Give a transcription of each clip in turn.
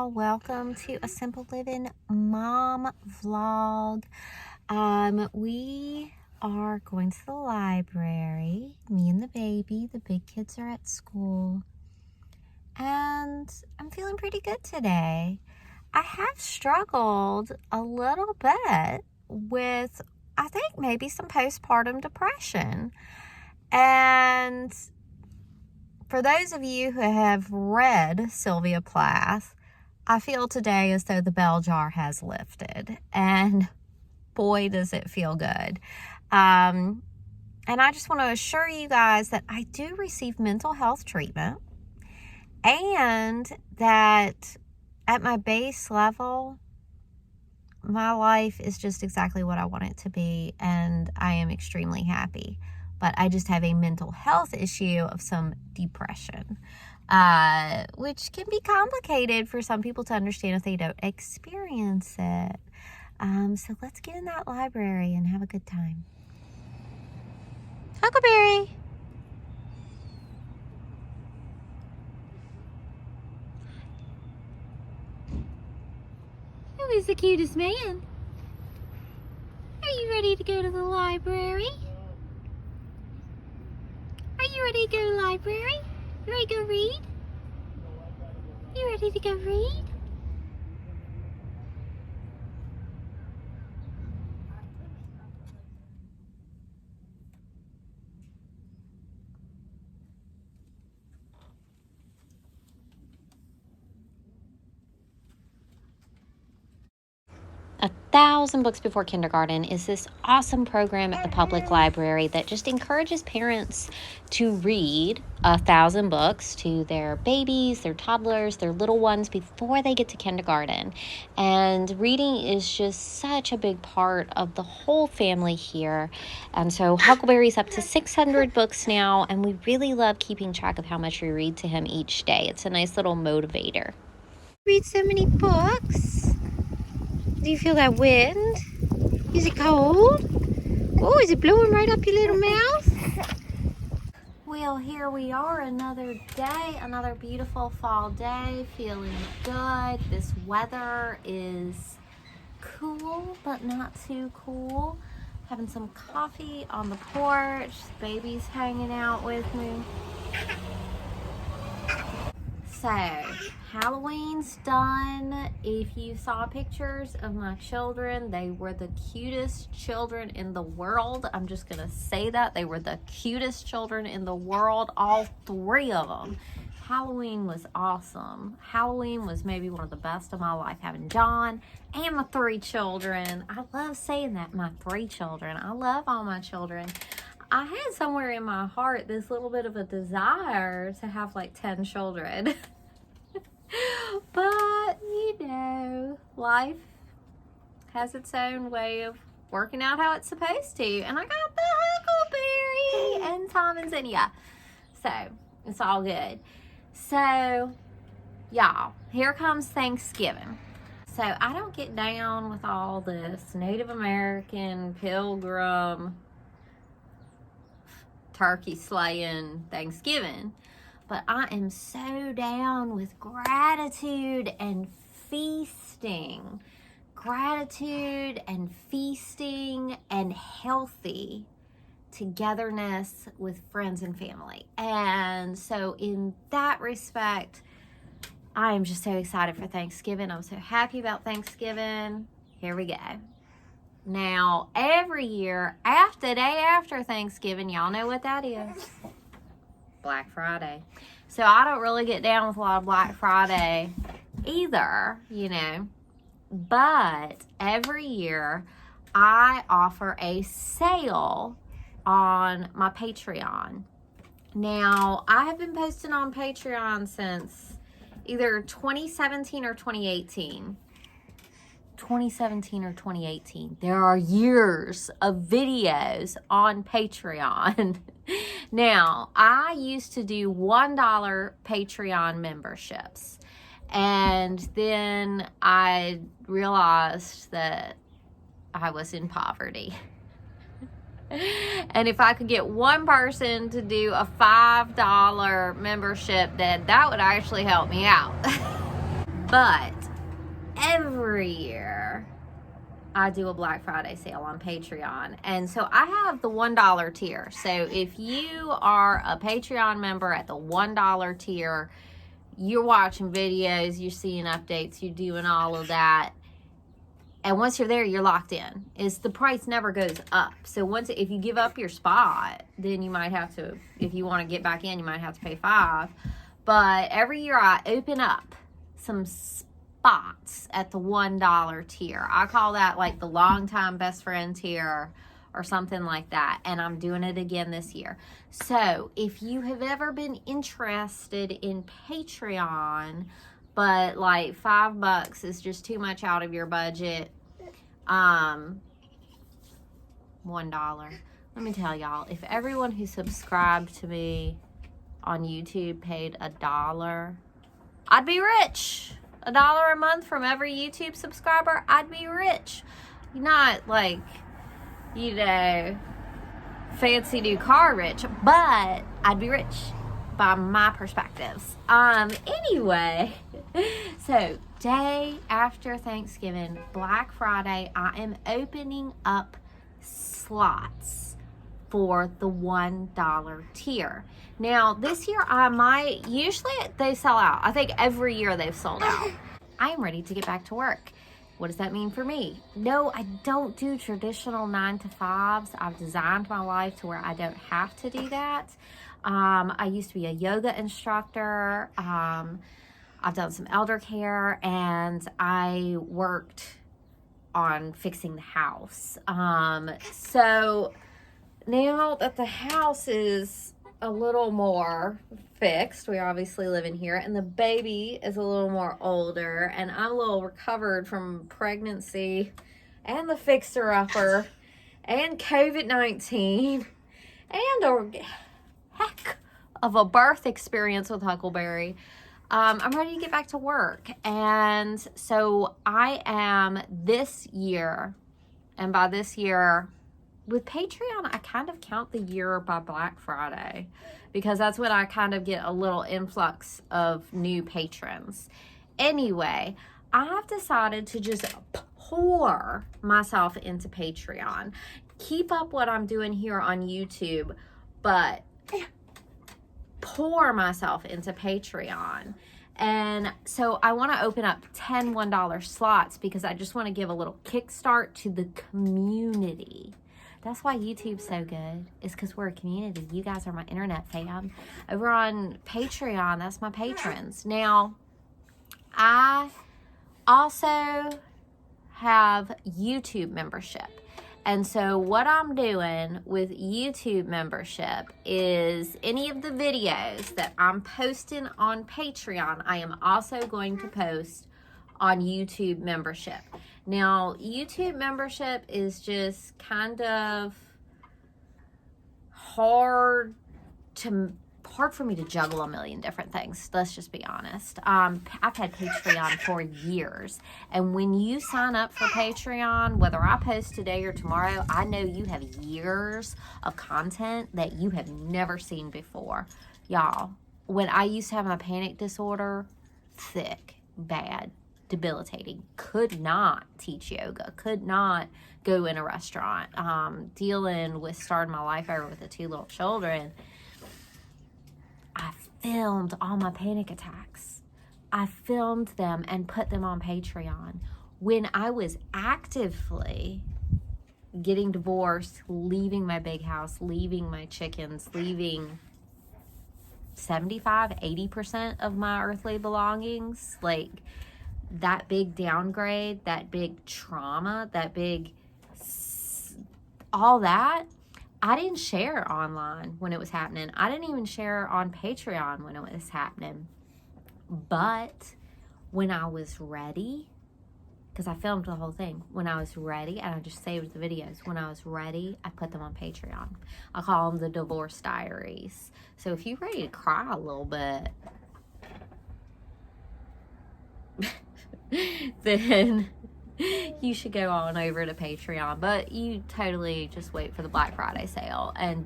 y'all. Welcome to a Simple Living Mom vlog. We are going to the library. Me and the baby. The big kids are at school. And I'm feeling pretty good today. I have struggled a little bit with, I think, maybe some postpartum depression. And for those of you who have read Sylvia Plath, I feel today as though the bell jar has lifted, and boy, does it feel good. And I just want to assure you guys that I do receive mental health treatment, and that at my base level, my life is just exactly what I want it to be, and I am extremely happy. But I just have a mental health issue of some depression, which can be complicated for some people to understand if they don't experience it. So let's get in that library and have a good time. Huckleberry! Who is the cutest man? Are you ready to go to the library? Are you ready to go to the library? You ready to go read? You ready to go read? 1,000 Books Before Kindergarten is this awesome program at the public library that just encourages parents to read 1,000 books to their babies, their toddlers, their little ones before they get to kindergarten. And reading is just such a big part of the whole family here. And so Huckleberry's up to 600 books now, and we really love keeping track of how much we read to him each day. It's a nice little motivator. Read so many books. Do you feel that wind? Is it cold? Oh, is it blowing right up your little mouth? Well, here we are, another day, another beautiful fall day, feeling good. This weather is cool, but not too cool. Having some coffee on the porch. Baby's hanging out with me. So, Halloween's done. If you saw pictures of my children, they were the cutest children in the world. I'm just going to say that. They were the cutest children in the world, all three of them. Halloween was awesome. Halloween was maybe one of the best of my life, having John and my three children. I love saying that, my three children. I love all my children. I had somewhere in my heart this little bit of a desire to have like 10 children. But, you know, life has its own way of working out how it's supposed to. And I got the Huckleberry and Tom and Zinnia. So, it's all good. So, y'all, here comes Thanksgiving. So, I don't get down with all this Native American, Pilgrim, turkey slaying Thanksgiving, but I am so down with gratitude and feasting. Gratitude and feasting and healthy togetherness with friends and family. And so in that respect, I am just so excited for Thanksgiving. I'm so happy about Thanksgiving. Here we go. Now, every year, the day after Thanksgiving, y'all know what that is. Black Friday. So I don't really get down with a lot of Black Friday either, you know. But every year, I offer a sale on my Patreon. Now, I have been posting on Patreon since either 2017 or 2018. 2017 or 2018. There are years of videos on Patreon. Now, I used to do $1 Patreon memberships, and then I realized that I was in poverty. And if I could get one person to do a $5 membership, then that would actually help me out. But every year I do a Black Friday sale on Patreon. And so I have the $1 tier. So if you are a Patreon member at the $1 tier, you're watching videos, you're seeing updates, you're doing all of that. And once you're there, you're locked in. The price never goes up. So if you give up your spot, then you might have to, if you want to get back in, you might have to pay $5. But every year I open up some spots at the $1 tier. I call that like the longtime best friend tier or something like that. And I'm doing it again this year. So if you have ever been interested in Patreon, but like $5 is just too much out of your budget, $1. Let me tell y'all, if everyone who subscribed to me on YouTube paid $1, I'd be rich. $1 a month from every YouTube subscriber, I'd be rich. Not like, you know, fancy new car rich, but I'd be rich by my perspectives. Anyway, so day after Thanksgiving, Black Friday, I am opening up slots for the $1 tier. Now, this year usually they sell out. I think every year they've sold out. I am ready to get back to work. What does that mean for me? No, I don't do traditional 9-to-5s. I've designed my life to where I don't have to do that. I used to be a yoga instructor. I've done some elder care, and I worked on fixing the house. So now that the house is a little more fixed, we obviously live in here, and the baby is a little more older, and I'm a little recovered from pregnancy and the fixer-upper and COVID-19 and a heck of a birth experience with Huckleberry. I'm ready to get back to work. And so I am this year, and by this year, with Patreon, I kind of count the year by Black Friday, because that's when I kind of get a little influx of new patrons. Anyway, I've decided to just pour myself into Patreon. Keep up what I'm doing here on YouTube, but pour myself into Patreon. And so I want to open up 10 $1 slots because I just want to give a little kickstart to the community. That's why YouTube's so good, is because we're a community. You guys are my internet fam. Over on Patreon, that's my patrons. Now, I also have YouTube membership. And so what I'm doing with YouTube membership is any of the videos that I'm posting on Patreon, I am also going to post on YouTube membership. Now, YouTube membership is just kind of hard for me to juggle a million different things. Let's just be honest. I've had Patreon for years. And when you sign up for Patreon, whether I post today or tomorrow, I know you have years of content that you have never seen before. Y'all, when I used to have my panic disorder, thick, bad, debilitating, could not teach yoga, could not go in a restaurant, dealing with starting my life over with the 2 little children, I filmed all my panic attacks. I filmed them and put them on Patreon. When I was actively getting divorced, leaving my big house, leaving my chickens, leaving 75-80% of my earthly belongings, like that big downgrade, that big trauma, that big all that, I didn't share online when it was happening. I didn't even share on Patreon when it was happening. But when I was ready, because I filmed the whole thing, when I was ready, and I just saved the videos, when I was ready, I put them on Patreon. I call them the Divorce Diaries. So if you're ready to cry a little bit, then you should go on over to Patreon. But you totally just wait for the Black Friday sale and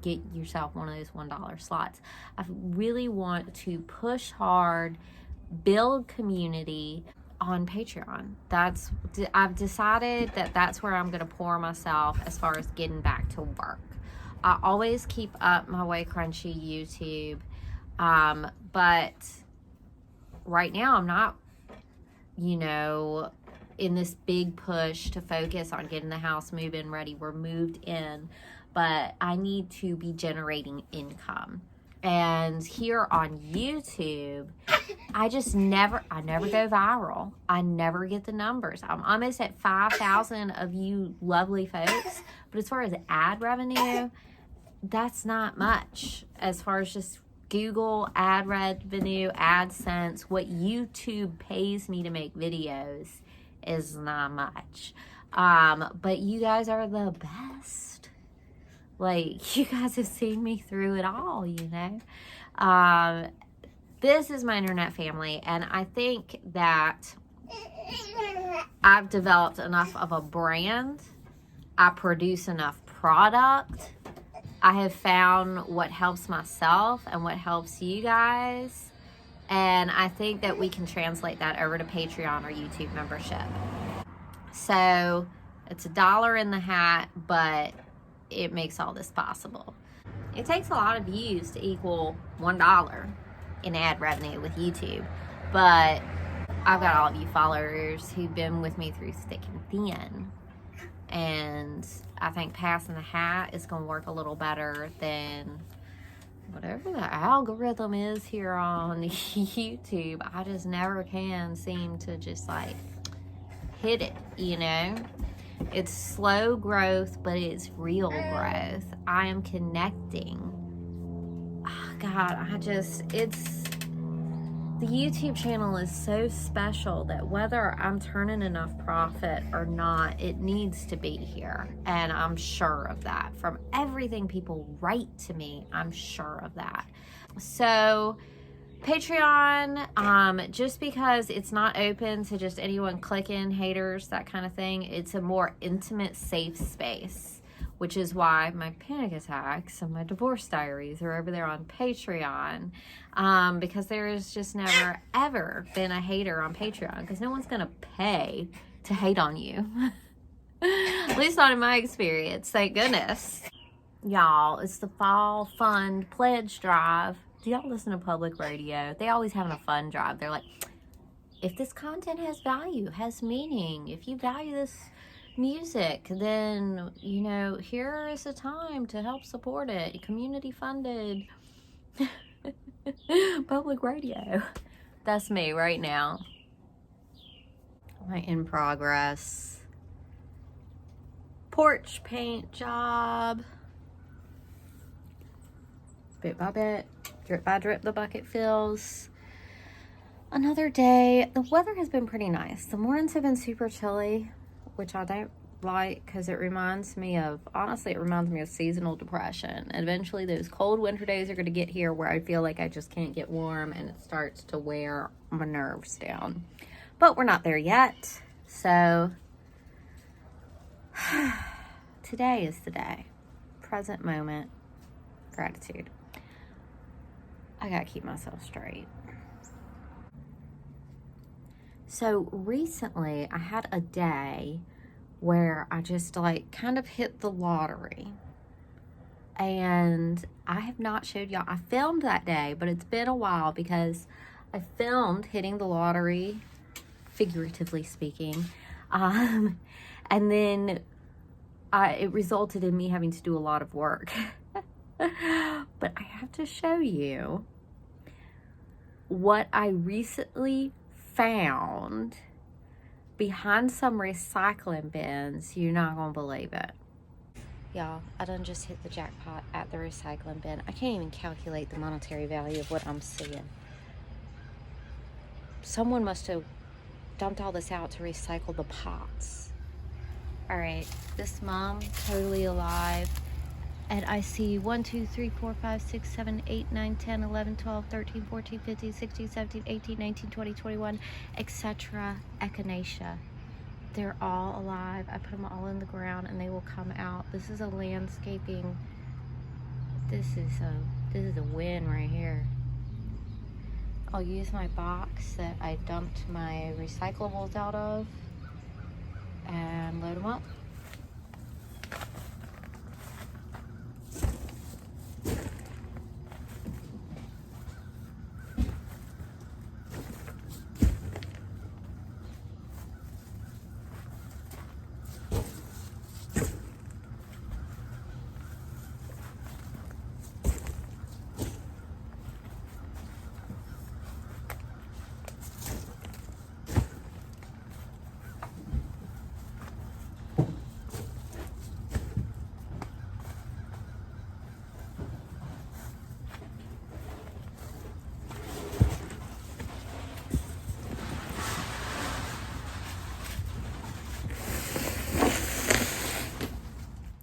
get yourself one of those $1 slots. I really want to push hard build community on Patreon. I've decided that that's where I'm going to pour myself as far as getting back to work. I always keep up my Way Crunchy YouTube, but right now I'm not, you know, in this big push to focus on getting the house moving ready. We're moved in, but I need to be generating income. And here on YouTube, I never go viral. I never get the numbers. I'm almost at 5,000 of you lovely folks. But as far as ad revenue, that's not much. As far as just Google ad revenue, AdSense, what YouTube pays me to make videos is not much. But you guys are the best. Like, you guys have seen me through it all, you know. This is my internet family, and I think that I've developed enough of a brand. I produce enough product. I have found what helps myself and what helps you guys. And I think that we can translate that over to Patreon or YouTube membership. So it's $1 in the hat, but it makes all this possible. It takes a lot of views to equal $1 in ad revenue with YouTube. But I've got all of you followers who've been with me through thick and thin. And I think passing the hat is going to work a little better than whatever the algorithm is here on YouTube. I just never can seem to just like hit it, you know. It's slow growth, but it's real growth. I am connecting. Oh, God, the YouTube channel is so special that whether I'm turning enough profit or not, it needs to be here. And I'm sure of that. From everything people write to me, I'm sure of that. So Patreon, just because it's not open to just anyone clicking, haters, that kind of thing, it's a more intimate, safe space, which is why my panic attacks and my divorce diaries are over there on Patreon, because there has just never, ever been a hater on Patreon, because no one's going to pay to hate on you. At least not in my experience, thank goodness. Y'all, it's the Fall Fund Pledge Drive. Do y'all listen to public radio? They always having a fun drive. They're like, if this content has value, has meaning, if you value this music, then, you know, here is a time to help support it. Community funded public radio. That's me right now. My in progress porch paint job. Bit by bit, drip by drip, the bucket fills. Another day. The weather has been pretty nice. The mornings have been super chilly, which I don't like because it reminds me of seasonal depression. And eventually those cold winter days are going to get here where I feel like I just can't get warm and it starts to wear my nerves down. But we're not there yet. So today is the day. Present moment. Gratitude. I gotta keep myself straight. So recently I had a day where I just like kind of hit the lottery. And I have not showed y'all. I filmed that day, but it's been a while because I filmed hitting the lottery, figuratively speaking. And then it resulted in me having to do a lot of work. But I have to show you what I recently found behind some recycling bins. You're not gonna believe it. Y'all, I done just hit the jackpot at the recycling bin. I can't even calculate the monetary value of what I'm seeing. Someone must have dumped all this out to recycle the pots. All right, this mom, totally alive. And I see 1, 2, 3, 4, 5, 6, 7, 8, 9, 10, 11, 12, 13, 14, 15, 16, 17, 18, 19, 20, 21, etc. Echinacea. They're all alive. I put them all in the ground and they will come out. This is a landscaping. This is a win right here. I'll use my box that I dumped my recyclables out of and load them up.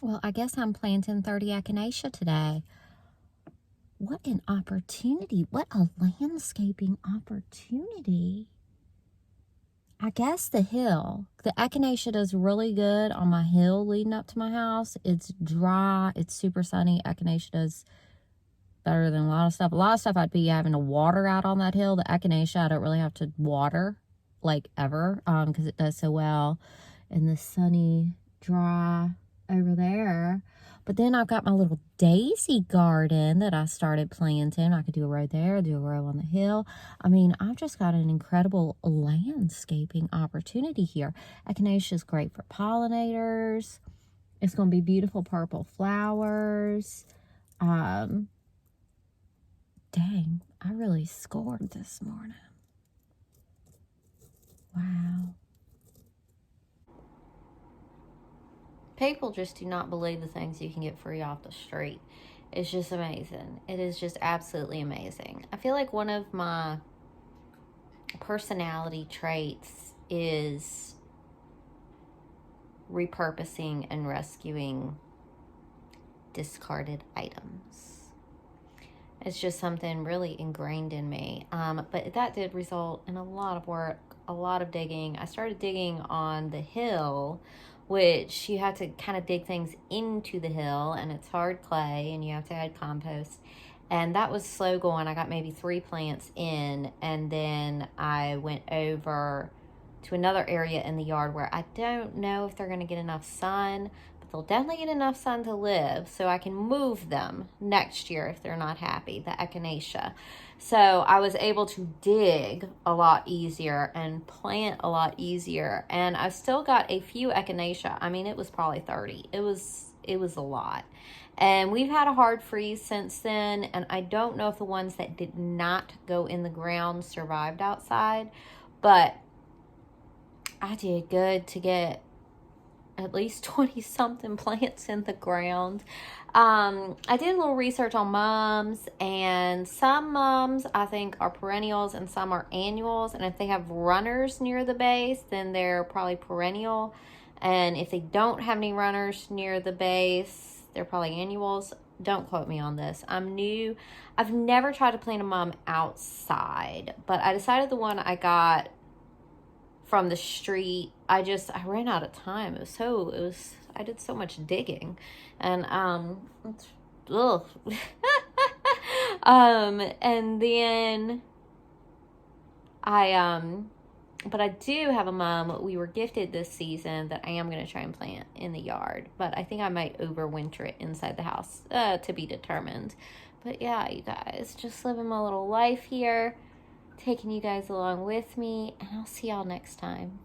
Well, I guess I'm planting 30 echinacea today. What an opportunity. What a landscaping opportunity. I guess the hill. The echinacea does really good on my hill leading up to my house. It's dry. It's super sunny. Echinacea does better than a lot of stuff. A lot of stuff I'd be having to water out on that hill. The echinacea, I don't really have to water, like, ever, because it does so well in the sunny, dry over there. But then I've got my little daisy garden that I started planting. I could do a row there, do a row on the hill. I mean, I've just got an incredible landscaping opportunity here. Echinacea is great for pollinators. It's going to be beautiful purple flowers. Dang, I really scored this morning. Wow. People just do not believe the things you can get free off the street. It's just amazing. It is just absolutely amazing. I feel like one of my personality traits is repurposing and rescuing discarded items. It's just something really ingrained in me. But that did result in a lot of work, a lot of digging. I started digging on the hill, which you have to kind of dig things into the hill, and it's hard clay, and you have to add compost. And that was slow going. I got maybe 3 plants in, and then I went over to another area in the yard where I don't know if they're going to get enough sun, but they'll definitely get enough sun to live, so I can move them next year if they're not happy, the echinacea. So I was able to dig a lot easier and plant a lot easier, and I've still got a few echinacea. I mean, it was probably 30. It was a lot. And we've had a hard freeze since then, and I don't know if the ones that did not go in the ground survived outside, but I did good to get at least 20 something plants in the ground. I did a little research on mums, and some mums I think are perennials and some are annuals. And if they have runners near the base, then they're probably perennial. And if they don't have any runners near the base, they're probably annuals. Don't quote me on this. I'm new. I've never tried to plant a mum outside, but I decided the one I got from the street, I ran out of time. I did so much digging, and ugh. And then but I do have a mum we were gifted this season that I am going to try and plant in the yard, but I think I might overwinter it inside the house, to be determined. But yeah, you guys, just living my little life here, taking you guys along with me, and I'll see y'all next time.